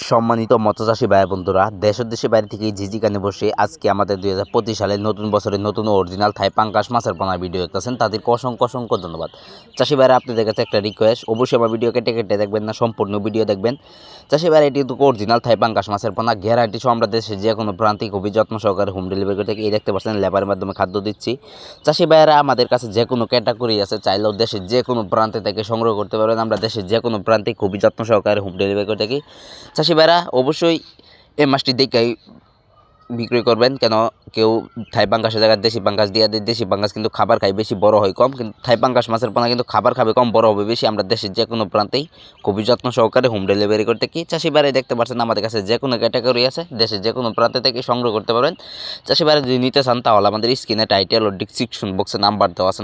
সম্মানিত মৎস্যচাষী ভাই বন্ধুরা, দেশ ও দেশের বাইরে থেকে ঝিঝিকানে বসে আজকে আমাদের 2025 সালের নতুন বছরের নতুন অরিজিনাল থাই পাঙ্গাস মাছের পোনা ভিডিও দেখতেছেন। তাদেরকে অসংখ্য অসংখ্য ধন্যবাদ। চাষি ভাইরা, আপনাদের কাছে একটা রিকোয়েস্ট, অবশ্যই আমার ভিডিও কেটে কেটে দেখবেন না, সম্পূর্ণ ভিডিও দেখবেন। চাষি ভাইরা, এটি কিন্তু অরিজিনাল থাই পাঙ্গাস মাছের পোনা, গ্যারান্টি সহ আমরা দেশে যে কোনো প্রান্তিক খুবই যত্ন সহকারে হোম ডেলিভারি করে থাকি। এই দেখতে পাচ্ছেন লেবারের মাধ্যমে খাদ্য দিচ্ছি। চাষি ভাইরা, আমাদের কাছে যে কোনো ক্যাটাগরি আছে, চাইলেও দেশের যে কোনো প্রান্তে থেকে সংগ্রহ করতে পারবেন। আমরা দেশের যে কোনো প্রান্তে খুবই যত্ন সহকারে হোম ডেলিভারি করে থাকি। চাষি ভাইরা, অবশ্যই এই মাছটি দেখেই বিক্রয় করবেন, কেন কেউ থাই পাঙ্গাসের জায়গায় দেশি পাঙ্গাস দিয়ে দেয়। দেশি পাঙ্গাস কিন্তু খাবার খায় বেশি, বড় হয় কম, কিন্তু থাই পাঙ্গাস মাছের পোনা কিন্তু খাবার খাবে কম, বড় হবে বেশি। আমরা দেশের যে কোনো প্রান্তেই খুবই যত্ন সহকারে হোম ডেলিভারি করতে কি। চাষি ভাইরা, দেখতে পাচ্ছেন আমাদের কাছে যে কোনো ক্যাটাগরি আছে, দেশের যে কোনো প্রান্তে থেকে সংগ্রহ করতে পারবেন। চাষি ভাইরা, যদি নিতে চান তাহলে আমাদের স্ক্রিনে টাইটেল ও ডিসক্রিপশন বক্সে নাম্বার দেওয়া আছে,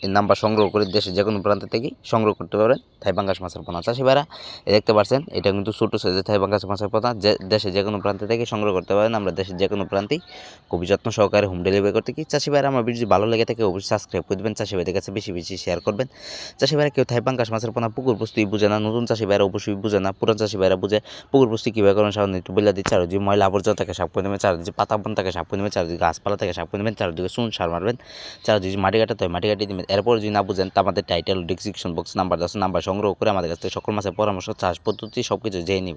এই নাম্বার সংগ্রহ করে দেশের যে কোনো প্রান্ত থেকেই সংগ্রহ করতে পারবেন থাই পাঙ্গাস মাছের পোনা। চাষি ভাইরা, দেখতে পাচ্ছেন এটা কিন্তু ছোটো সাইজের থাই পাঙ্গাস মাছের পোনা, দেশের যে কোনো প্রান্ত থেকে সংগ্রহ করতে পারেন। আমরা দেশের যে কোনো প্রান্তেই খুবই যত্ন সহকারে হোম ডেলিভারি করতে কি। চাষি ভাইরা, আমার ভিডিও ভালো লেগে থাকে অবশ্যই সাবস্ক্রাইব করে দেবেন, চাষি ভাইদের কাছে বেশি বেশি শেয়ার করবেন। চাষি ভাইরা, কেউ থাই পাঙ্গাস মাছের পোনা পুকুর বস্তুই বুঝে না, নতুন চাষি ভাইরা অবশ্যই বুঝে না, পুরান চাষি ভাইরা বুঝে। পুকুর বস্তু কীভাবে করেন সাধারণত একটু বলে দিচ্ছে। আর যে ময়লা আবর্জনা থেকে সাফ করে নেবেন, চারদিকে পাতা বন থেকে সাফ করে নেবেন, চারদিকে গাছপালা থেকে সাফ করে নেবেন, চারদিকে চুন সার মারবেন, চারদিকে মাটি কাটাতে হয় মাটি কাটিয়ে দেবেন। এরপর যদি না বুঝেন তা আমাদের টাইটেল ডিসক্রিপশন বক্স নাম্বার আছে, নাম্বার সংগ্রহ করে আমাদের কাছ থেকে সকল মাছের পরামর্শ, চাষ পদ্ধতি সব কিছু জেনে নিন।